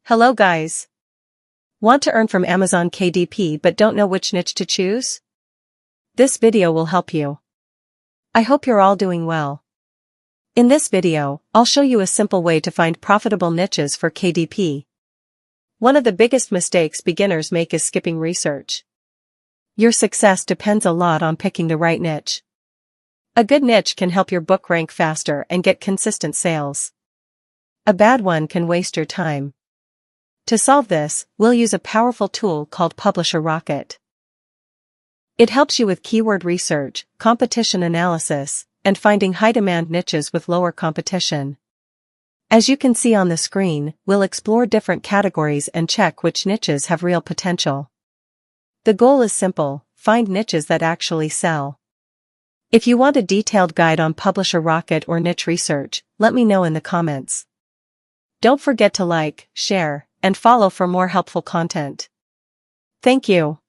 Hello guys! Want to earn from Amazon KDP but don't know which niche to choose? This video will help you. I hope you're all doing well. In this video, I'll show you a simple way to find profitable niches for KDP. One of the biggest mistakes beginners make is skipping research. Your success depends a lot on picking the right niche. A good niche can help your book rank faster and get consistent sales. A bad one can waste your time. To solve this, we'll use a powerful tool called Publisher Rocket. It helps you with keyword research, competition analysis, and finding high-demand niches with lower competition. As you can see on the screen, we'll explore different categories and check which niches have real potential. The goal is simple: find niches that actually sell. If you want a detailed guide on Publisher Rocket or niche research, let me know in the comments. Don't forget to like, share, and follow for more helpful content. Thank you.